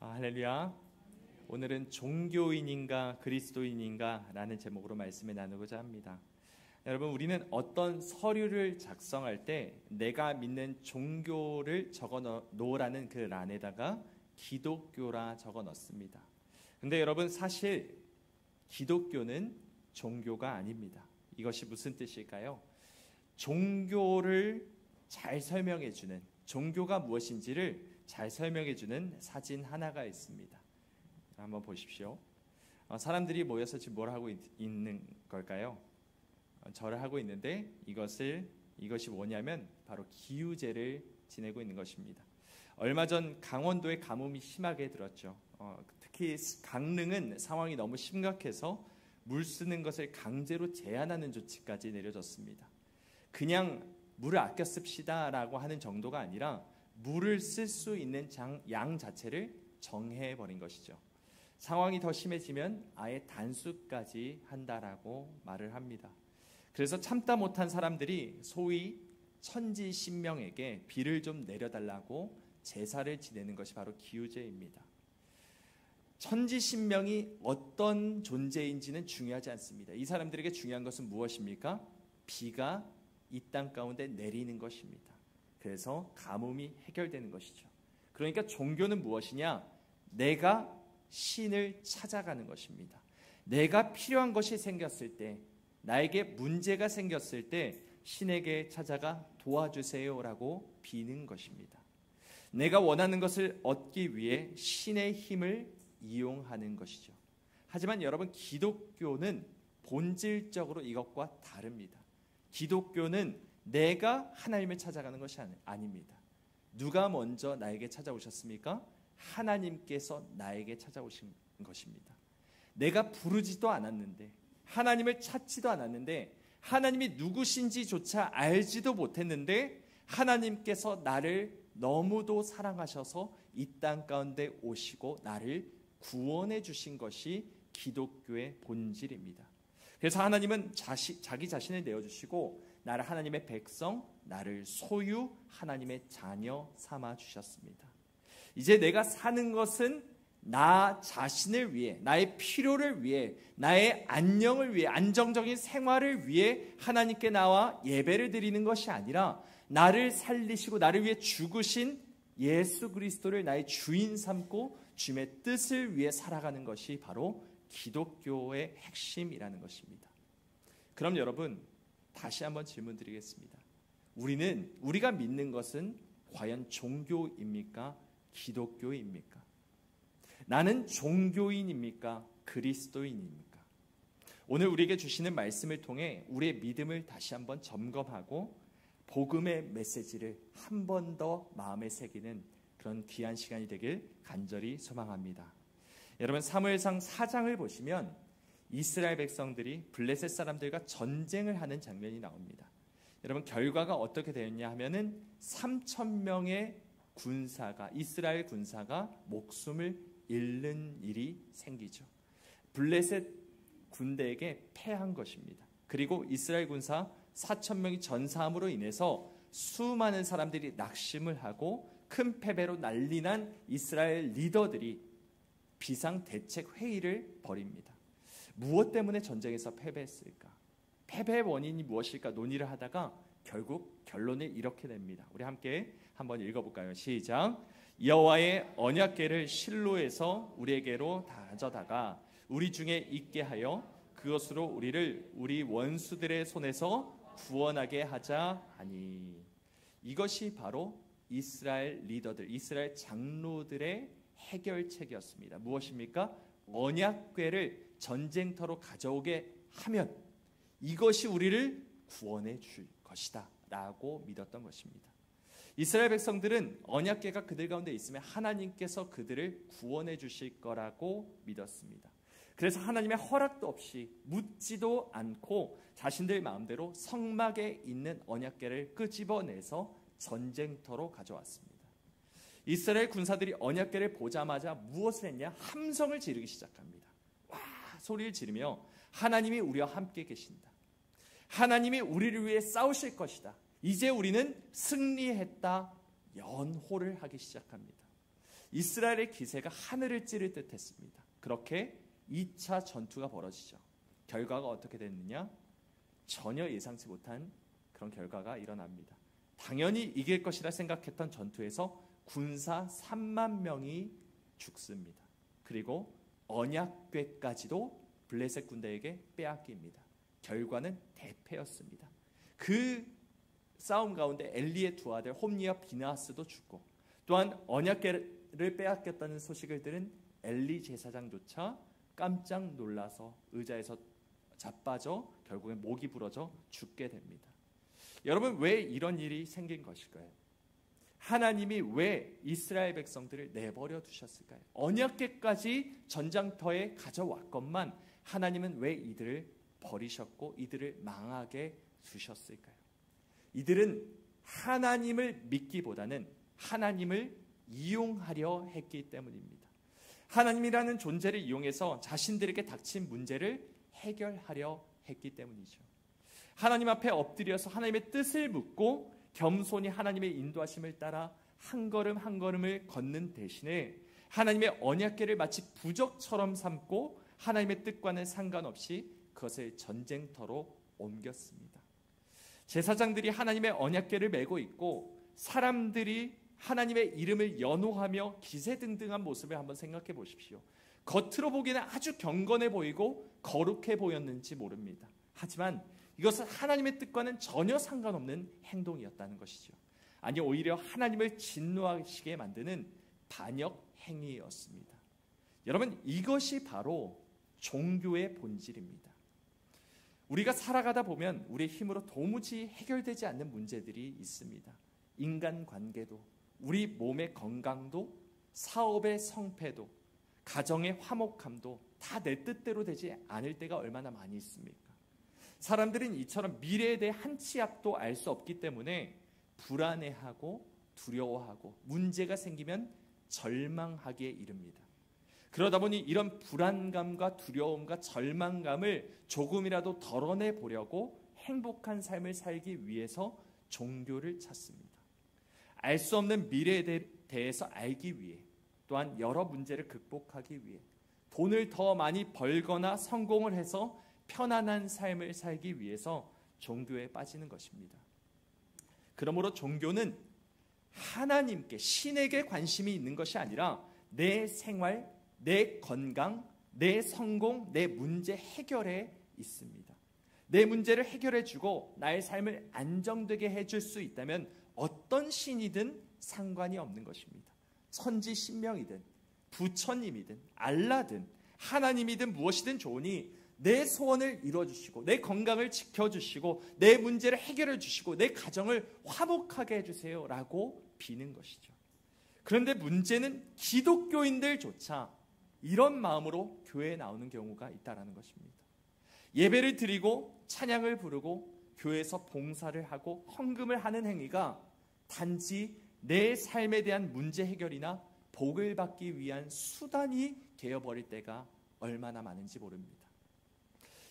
할렐루야. 오늘은 종교인인가 그리스도인인가 라는 제목으로 말씀을 나누고자 합니다. 여러분, 우리는 어떤 서류를 작성할 때 내가 믿는 종교를 적어 놓으라는 그 란에다가 기독교라 적어 넣습니다. 근데 여러분, 사실 기독교는 종교가 아닙니다. 이것이 무슨 뜻일까요? 종교를 잘 설명해주는, 종교가 무엇인지를 잘 설명해주는 사진 하나가 있습니다. 한번 보십시오. 사람들이 모여서 지금 뭘 하고 있는 걸까요? 절을 하고 있는데 이것이 뭐냐면 바로 기우제를 지내고 있는 것입니다. 얼마 전 강원도에 가뭄이 심하게 들었죠. 특히 강릉은 상황이 너무 심각해서 물 쓰는 것을 강제로 제한하는 조치까지 내려졌습니다. 그냥 물을 아껴 씁시다라고 하는 정도가 아니라 물을 쓸 수 있는 양 자체를 정해버린 것이죠. 상황이 더 심해지면 아예 단수까지 한다라고 말을 합니다. 그래서 참다 못한 사람들이 소위 천지신명에게 비를 좀 내려달라고 제사를 지내는 것이 바로 기우제입니다. 천지신명이 어떤 존재인지는 중요하지 않습니다. 이 사람들에게 중요한 것은 무엇입니까? 비가 이 땅 가운데 내리는 것입니다. 그래서 가뭄이 해결되는 것이죠. 그러니까 종교는 무엇이냐? 내가 신을 찾아가는 것입니다. 내가 필요한 것이 생겼을 때, 나에게 문제가 생겼을 때 신에게 찾아가 도와주세요라고 비는 것입니다. 내가 원하는 것을 얻기 위해 신의 힘을 이용하는 것이죠. 하지만 여러분, 기독교는 본질적으로 이것과 다릅니다. 기독교는 내가 하나님을 찾아가는 것이 아닙니다. 누가 먼저 나에게 찾아오셨습니까? 하나님께서 나에게 찾아오신 것입니다. 내가 부르지도 않았는데, 하나님을 찾지도 않았는데, 하나님이 누구신지조차 알지도 못했는데 하나님께서 나를 너무도 사랑하셔서 이 땅 가운데 오시고 나를 구원해 주신 것이 기독교의 본질입니다. 그래서 하나님은 자기 자신을 내어주시고 나를 하나님의 백성, 나를 소유 하나님의 자녀 삼아 주셨습니다. 이제 내가 사는 것은 나 자신을 위해, 나의 필요를 위해, 나의 안녕을 위해, 안정적인 생활을 위해 하나님께 나와 예배를 드리는 것이 아니라 나를 살리시고 나를 위해 죽으신 예수 그리스도를 나의 주인 삼고 주님의 뜻을 위해 살아가는 것이 바로 기독교의 핵심이라는 것입니다. 그럼 여러분, 다시 한번 질문 드리겠습니다. 우리가 믿는 것은 과연 종교입니까? 기독교입니까? 나는 종교인입니까? 그리스도인입니까? 오늘 우리에게 주시는 말씀을 통해 우리의 믿음을 다시 한번 점검하고 복음의 메시지를 한 번 더 마음에 새기는 그런 귀한 시간이 되길 간절히 소망합니다. 여러분, 사무엘상 4장을 보시면 이스라엘 백성들이 블레셋 사람들과 전쟁을 하는 장면이 나옵니다. 여러분, 결과가 어떻게 되었냐 하면은 3,000명의 이스라엘 군사가 목숨을 잃는 일이 생기죠. 블레셋 군대에게 패한 것입니다. 그리고 이스라엘 군사 4,000명이 전사함으로 인해서 수많은 사람들이 낙심을 하고 큰 패배로 난리난 이스라엘 리더들이 비상대책회의를 벌입니다. 무엇 때문에 전쟁에서 패배했을까? 패배의 원인이 무엇일까 논의를 하다가 결국 결론을 이렇게 냅니다. 우리 함께 한번 읽어볼까요? 시작. 여호와의 언약궤를 실로에서 우리에게로 가져다가 우리 중에 있게 하여 그것으로 우리를 우리 원수들의 손에서 구원하게 하자 하니. 이것이 바로 이스라엘 리더들, 이스라엘 장로들의 해결책이었습니다. 무엇입니까? 언약궤를 전쟁터로 가져오게 하면 이것이 우리를 구원해 줄 것이다 라고 믿었던 것입니다. 이스라엘 백성들은 언약궤가 그들 가운데 있으면 하나님께서 그들을 구원해 주실 거라고 믿었습니다. 그래서 하나님의 허락도 없이 묻지도 않고 자신들 마음대로 성막에 있는 언약궤를 끄집어내서 전쟁터로 가져왔습니다. 이스라엘 군사들이 언약궤를 보자마자 무엇을 했냐? 함성을 지르기 시작합니다. 와, 소리를 지르며 하나님이 우리와 함께 계신다. 하나님이 우리를 위해 싸우실 것이다. 이제 우리는 승리했다. 연호를 하기 시작합니다. 이스라엘의 기세가 하늘을 찌를 듯 했습니다. 그렇게 2차 전투가 벌어지죠. 결과가 어떻게 됐느냐? 전혀 예상치 못한 그런 결과가 일어납니다. 당연히 이길 것이라 생각했던 전투에서 군사 3만 명이 죽습니다. 그리고 언약궤까지도 블레셋 군대에게 빼앗깁니다. 결과는 대패였습니다. 그 싸움 가운데 엘리의 두 아들 홈니와 비나하스도 죽고, 또한 언약궤를 빼앗겼다는 소식을 들은 엘리 제사장조차 깜짝 놀라서 의자에서 자빠져 결국엔 목이 부러져 죽게 됩니다. 여러분, 왜 이런 일이 생긴 것일까요? 하나님이 왜 이스라엘 백성들을 내버려 두셨을까요? 언약궤까지 전장터에 가져왔건만 하나님은 왜 이들을 버리셨고 이들을 망하게 두셨을까요? 이들은 하나님을 믿기보다는 하나님을 이용하려 했기 때문입니다. 하나님이라는 존재를 이용해서 자신들에게 닥친 문제를 해결하려 했기 때문이죠. 하나님 앞에 엎드려서 하나님의 뜻을 묻고 겸손히 하나님의 인도하심을 따라 한 걸음 한 걸음을 걷는 대신에 하나님의 언약궤를 마치 부적처럼 삼고 하나님의 뜻과는 상관없이 그것을 전쟁터로 옮겼습니다. 제사장들이 하나님의 언약궤를 메고 있고 사람들이 하나님의 이름을 연호하며 기세등등한 모습을 한번 생각해 보십시오. 겉으로 보기에는 아주 경건해 보이고 거룩해 보였는지 모릅니다. 하지만 이것은 하나님의 뜻과는 전혀 상관없는 행동이었다는 것이죠. 아니, 오히려 하나님을 진노하시게 만드는 반역 행위였습니다. 여러분, 이것이 바로 종교의 본질입니다. 우리가 살아가다 보면 우리의 힘으로 도무지 해결되지 않는 문제들이 있습니다. 인간관계도, 우리 몸의 건강도, 사업의 성패도, 가정의 화목함도 다 내 뜻대로 되지 않을 때가 얼마나 많이 있습니까? 사람들은 이처럼 미래에 대해 한 치 앞도 알 수 없기 때문에 불안해하고 두려워하고 문제가 생기면 절망하기에 이릅니다. 그러다 보니 이런 불안감과 두려움과 절망감을 조금이라도 덜어내 보려고 행복한 삶을 살기 위해서 종교를 찾습니다. 알 수 없는 미래에 대해서 알기 위해, 또한 여러 문제를 극복하기 위해, 돈을 더 많이 벌거나 성공을 해서 편안한 삶을 살기 위해서 종교에 빠지는 것입니다. 그러므로 종교는 하나님께, 신에게 관심이 있는 것이 아니라 내 생활, 내 건강, 내 성공, 내 문제 해결에 있습니다. 내 문제를 해결해 주고 나의 삶을 안정되게 해줄 수 있다면 어떤 신이든 상관이 없는 것입니다. 천지 신명이든 부처님이든 알라든 하나님이든 무엇이든 좋으니 내 소원을 이루어주시고 내 건강을 지켜주시고 내 문제를 해결해 주시고 내 가정을 화목하게 해주세요 라고 비는 것이죠. 그런데 문제는 기독교인들조차 이런 마음으로 교회에 나오는 경우가 있다는 것입니다. 예배를 드리고 찬양을 부르고 교회에서 봉사를 하고 헌금을 하는 행위가 단지 내 삶에 대한 문제 해결이나 복을 받기 위한 수단이 되어버릴 때가 얼마나 많은지 모릅니다.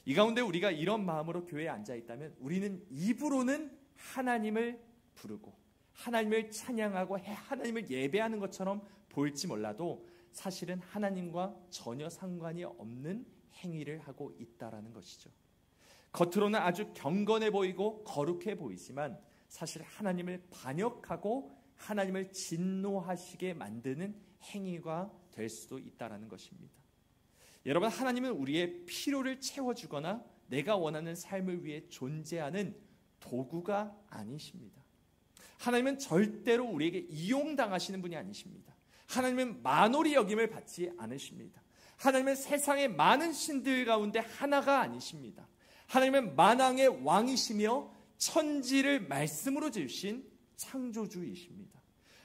이 가운데 우리가 이런 마음으로 교회에 앉아있다면 우리는 입으로는 하나님을 부르고 하나님을 찬양하고 하나님을 예배하는 것처럼 보일지 몰라도 사실은 하나님과 전혀 상관이 없는 행위를 하고 있다라는 것이죠. 겉으로는 아주 경건해 보이고 거룩해 보이지만 사실 하나님을 반역하고 하나님을 진노하시게 만드는 행위가 될 수도 있다라는 것입니다. 여러분, 하나님은 우리의 필요를 채워주거나 내가 원하는 삶을 위해 존재하는 도구가 아니십니다. 하나님은 절대로 우리에게 이용당하시는 분이 아니십니다. 하나님은 만홀히 여김을 받지 않으십니다. 하나님은 세상의 많은 신들 가운데 하나가 아니십니다. 하나님은 만왕의 왕이시며 천지를 말씀으로 지으신 창조주이십니다.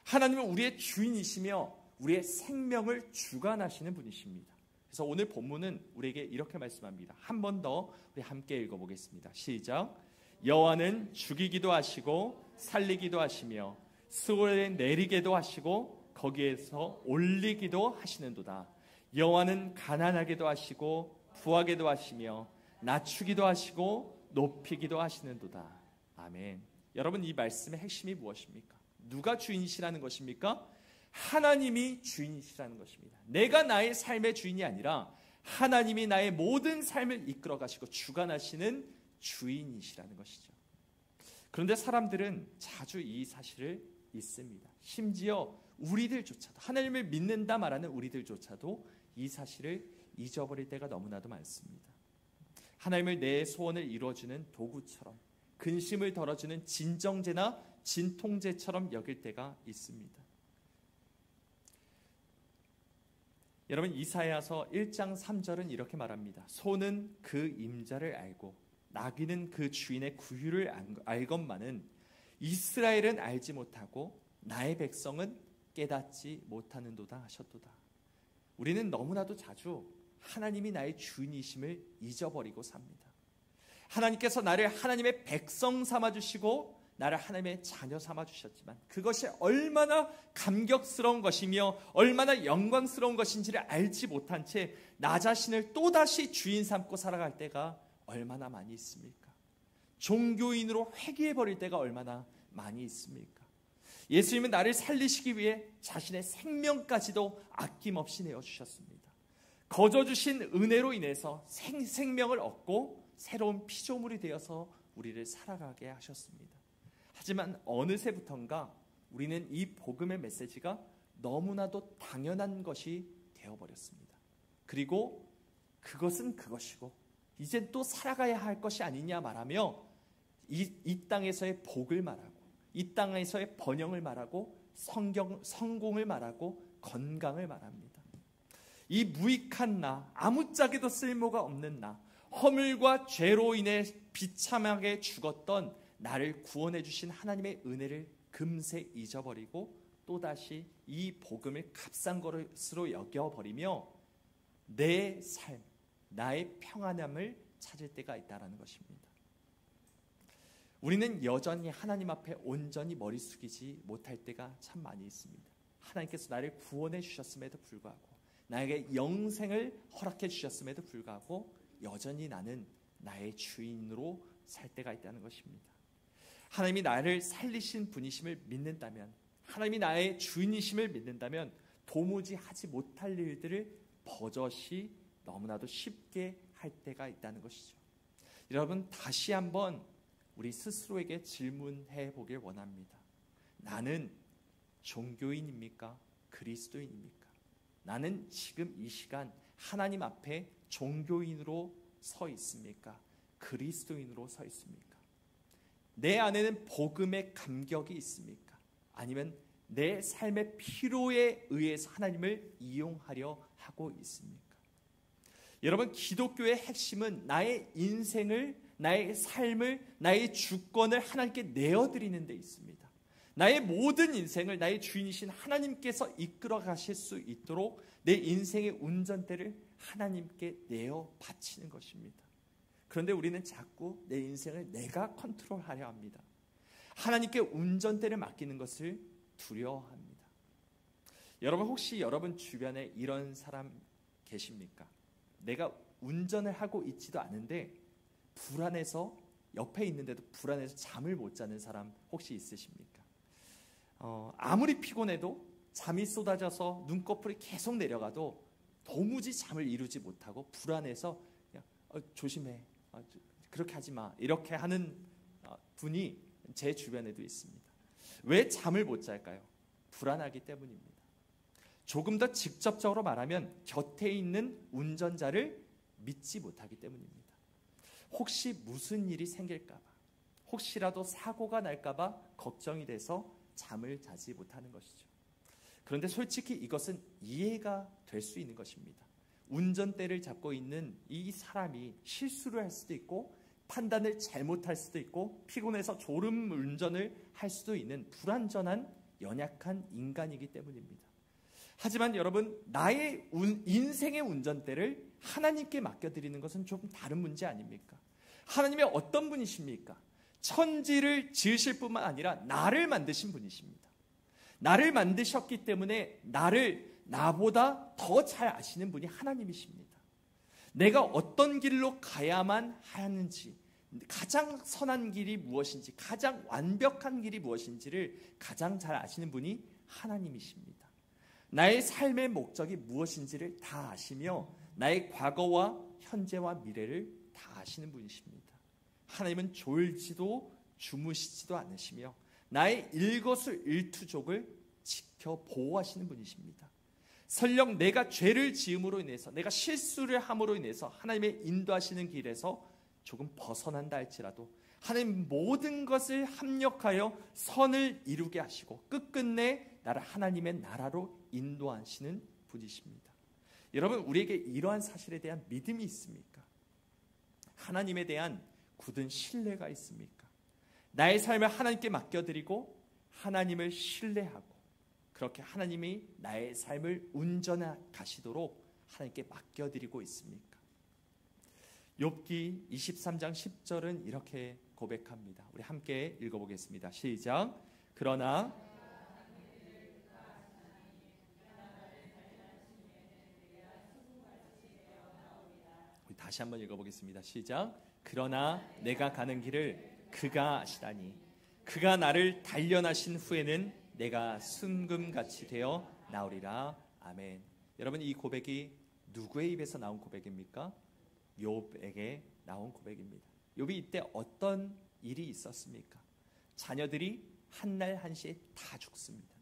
하나님은 우리의 주인이시며 우리의 생명을 주관하시는 분이십니다. 그래서 오늘 본문은 우리에게 이렇게 말씀합니다. 한 번 더 우리 함께 읽어보겠습니다. 시작. 여호와는 죽이기도 하시고 살리기도 하시며 스올에 내리게도 하시고 거기에서 올리기도 하시는도다. 여호와는 가난하게도 하시고 부하게도 하시며 낮추기도 하시고 높이기도 하시는도다. 아멘. 여러분, 이 말씀의 핵심이 무엇입니까? 누가 주인이시라는 것입니까? 하나님이 주인이시라는 것입니다. 내가 나의 삶의 주인이 아니라 하나님이 나의 모든 삶을 이끌어 가시고 주관하시는 주인이시라는 것이죠. 그런데 사람들은 자주 이 사실을 잊습니다. 심지어 우리들조차도, 하나님을 믿는다 말하는 우리들조차도 이 사실을 잊어버릴 때가 너무나도 많습니다. 하나님을 내 소원을 이루어주는 도구처럼, 근심을 덜어주는 진정제나 진통제처럼 여길 때가 있습니다. 여러분, 이사야서 1장 3절은 이렇게 말합니다. 소는 그 임자를 알고 나귀는 그 주인의 구유를 알건만은 이스라엘은 알지 못하고 나의 백성은 깨닫지 못하는도다 하셨도다. 우리는 너무나도 자주 하나님이 나의 주인이심을 잊어버리고 삽니다. 하나님께서 나를 하나님의 백성 삼아주시고 나를 하나님의 자녀 삼아주셨지만 그것이 얼마나 감격스러운 것이며 얼마나 영광스러운 것인지를 알지 못한 채 나 자신을 또다시 주인 삼고 살아갈 때가 얼마나 많이 있습니까? 종교인으로 회귀해버릴 때가 얼마나 많이 있습니까? 예수님은 나를 살리시기 위해 자신의 생명까지도 아낌없이 내어주셨습니다. 거저 주신 은혜로 인해서 생명을 얻고 새로운 피조물이 되어서 우리를 살아가게 하셨습니다. 하지만 어느새부턴가 우리는 이 복음의 메시지가 너무나도 당연한 것이 되어버렸습니다. 그리고 그것은 그것이고 이젠 또 살아가야 할 것이 아니냐 말하며 이 땅에서의 복을 말하고 이 땅에서의 번영을 말하고 성공을 말하고 건강을 말합니다. 이 무익한 나, 아무짝에도 쓸모가 없는 나, 허물과 죄로 인해 비참하게 죽었던 나를 구원해 주신 하나님의 은혜를 금세 잊어버리고 또다시 이 복음을 값싼 것으로 여겨버리며 내 삶, 나의 평안함을 찾을 때가 있다는 것입니다. 우리는 여전히 하나님 앞에 온전히 머리 숙이지 못할 때가 참 많이 있습니다. 하나님께서 나를 구원해 주셨음에도 불구하고 나에게 영생을 허락해 주셨음에도 불구하고 여전히 나는 나의 주인으로 살 때가 있다는 것입니다. 하나님이 나를 살리신 분이심을 믿는다면, 하나님이 나의 주인이심을 믿는다면 도무지 하지 못할 일들을 버젓이 너무나도 쉽게 할 때가 있다는 것이죠. 여러분, 다시 한번 우리 스스로에게 질문해 보길 원합니다. 나는 종교인입니까? 그리스도인입니까? 나는 지금 이 시간 하나님 앞에 종교인으로 서 있습니까? 그리스도인으로 서 있습니까? 내 안에는 복음의 감격이 있습니까? 아니면 내 삶의 필요에 의해서 하나님을 이용하려 하고 있습니까? 여러분, 기독교의 핵심은 나의 인생을, 나의 삶을, 나의 주권을 하나님께 내어드리는 데 있습니다. 나의 모든 인생을 나의 주인이신 하나님께서 이끌어 가실 수 있도록 내 인생의 운전대를 하나님께 내어 바치는 것입니다. 그런데 우리는 자꾸 내 인생을 내가 컨트롤하려 합니다. 하나님께 운전대를 맡기는 것을 두려워합니다. 여러분, 혹시 여러분 주변에 이런 사람 계십니까? 내가 운전을 하고 있지도 않은데 불안해서, 옆에 있는데도 불안해서 잠을 못 자는 사람 혹시 있으십니까? 아무리 피곤해도 잠이 쏟아져서 눈꺼풀이 계속 내려가도 도무지 잠을 이루지 못하고 불안해서 그냥, 조심해, 그렇게 하지 마, 이렇게 하는 분이 제 주변에도 있습니다. 왜 잠을 못 잘까요? 불안하기 때문입니다. 조금 더 직접적으로 말하면 곁에 있는 운전자를 믿지 못하기 때문입니다. 혹시 무슨 일이 생길까 봐, 혹시라도 사고가 날까 봐 걱정이 돼서 잠을 자지 못하는 것이죠. 그런데 솔직히 이것은 이해가 될 수 있는 것입니다. 운전대를 잡고 있는 이 사람이 실수를 할 수도 있고 판단을 잘못할 수도 있고 피곤해서 졸음 운전을 할 수도 있는 불완전한 연약한 인간이기 때문입니다. 하지만 여러분, 나의 인생의 운전대를 하나님께 맡겨드리는 것은 조금 다른 문제 아닙니까? 하나님이 어떤 분이십니까? 천지를 지으실 뿐만 아니라 나를 만드신 분이십니다. 나를 만드셨기 때문에 나를 나보다 더 잘 아시는 분이 하나님이십니다. 내가 어떤 길로 가야만 하는지, 가장 선한 길이 무엇인지, 가장 완벽한 길이 무엇인지를 가장 잘 아시는 분이 하나님이십니다. 나의 삶의 목적이 무엇인지를 다 아시며 나의 과거와 현재와 미래를 다 아시는 분이십니다. 하나님은 졸지도 주무시지도 않으시며 나의 일거수일투족을 지켜 보호하시는 분이십니다. 설령 내가 죄를 지음으로 인해서, 내가 실수를 함으로 인해서 하나님의 인도하시는 길에서 조금 벗어난다 할지라도 하나님 모든 것을 합력하여 선을 이루게 하시고 끝끝내 나를 하나님의 나라로 인도하시는 분이십니다. 여러분, 우리에게 이러한 사실에 대한 믿음이 있습니까? 하나님에 대한 굳은 신뢰가 있습니까? 나의 삶을 하나님께 맡겨드리고 하나님을 신뢰하고 그렇게 하나님이 나의 삶을 운전해 가시도록 하나님께 맡겨드리고 있습니까? 욥기 23장 10절은 이렇게 고백합니다. 우리 함께 읽어보겠습니다. 시작. 그러나 우리 다시 한번 읽어보겠습니다. 시작. 그러나 내가 가는 길을 그가 아시다니 그가 나를 단련하신 후에는 내가 순금같이 되어 나오리라. 아멘. 여러분, 이 고백이 누구의 입에서 나온 고백입니까? 욥에게 나온 고백입니다. 욥이 이때 어떤 일이 있었습니까? 자녀들이 한날 한시에 다 죽습니다.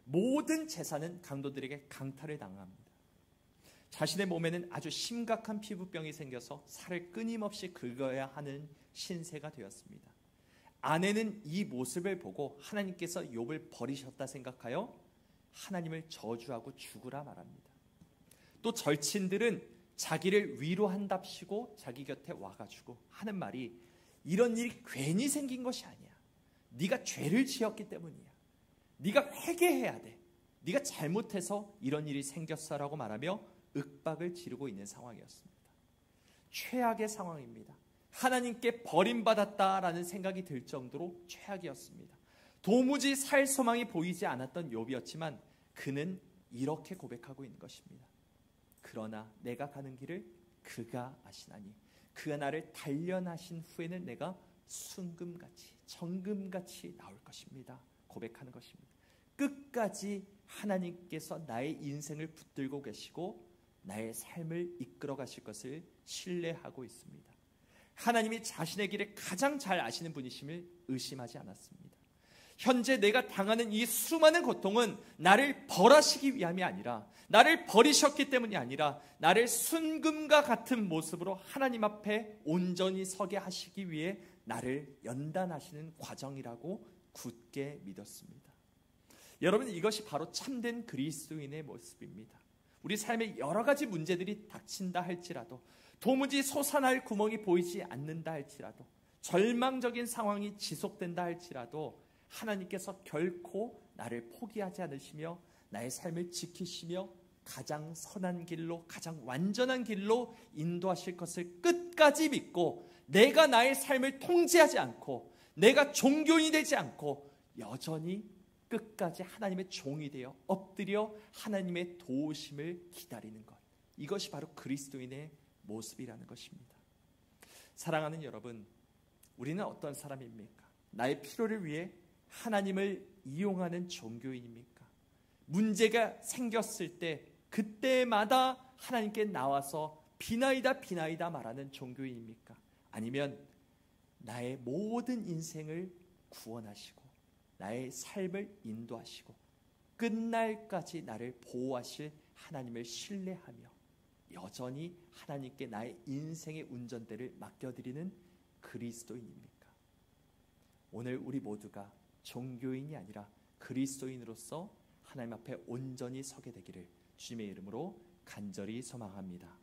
모든 재산은 강도들에게 강탈을 당합니다. 자신의 몸에는 아주 심각한 피부병이 생겨서 살을 끊임없이 긁어야 하는 신세가 되었습니다. 아내는 이 모습을 보고 하나님께서 욥을 버리셨다 생각하여 하나님을 저주하고 죽으라 말합니다. 또 절친들은 자기를 위로한답시고 자기 곁에 와가지고 하는 말이 이런 일이 괜히 생긴 것이 아니야. 네가 죄를 지었기 때문이야. 네가 회개해야 돼. 네가 잘못해서 이런 일이 생겼어라고 말하며 윽박을 지르고 있는 상황이었습니다. 최악의 상황입니다. 하나님께 버림받았다라는 생각이 들 정도로 최악이었습니다. 도무지 살 소망이 보이지 않았던 욥이었지만 그는 이렇게 고백하고 있는 것입니다. 그러나 내가 가는 길을 그가 아시나니 그가 나를 단련하신 후에는 내가 순금같이 정금같이 나올 것입니다. 고백하는 것입니다. 끝까지 하나님께서 나의 인생을 붙들고 계시고 나의 삶을 이끌어 가실 것을 신뢰하고 있습니다. 하나님이 자신의 길을 가장 잘 아시는 분이심을 의심하지 않았습니다. 현재 내가 당하는 이 수많은 고통은 나를 벌하시기 위함이 아니라, 나를 버리셨기 때문이 아니라 나를 순금과 같은 모습으로 하나님 앞에 온전히 서게 하시기 위해 나를 연단하시는 과정이라고 굳게 믿었습니다. 여러분, 이것이 바로 참된 그리스도인의 모습입니다. 우리 삶에 여러 가지 문제들이 닥친다 할지라도, 도무지 솟아날 구멍이 보이지 않는다 할지라도, 절망적인 상황이 지속된다 할지라도 하나님께서 결코 나를 포기하지 않으시며 나의 삶을 지키시며 가장 선한 길로, 가장 완전한 길로 인도하실 것을 끝까지 믿고, 내가 나의 삶을 통제하지 않고 내가 종교인이 되지 않고 여전히 끝까지 하나님의 종이 되어 엎드려 하나님의 도우심을 기다리는 것, 이것이 바로 그리스도인의 모습이라는 것입니다. 사랑하는 여러분, 우리는 어떤 사람입니까? 나의 필요를 위해 하나님을 이용하는 종교인입니까? 문제가 생겼을 때 그때마다 하나님께 나와서 비나이다 비나이다 말하는 종교인입니까? 아니면 나의 모든 인생을 구원하시고 나의 삶을 인도하시고 끝날까지 나를 보호하실 하나님을 신뢰하며 여전히 하나님께 나의 인생의 운전대를 맡겨드리는 그리스도인입니까? 오늘 우리 모두가 종교인이 아니라 그리스도인으로서 하나님 앞에 온전히 서게 되기를 주님의 이름으로 간절히 소망합니다.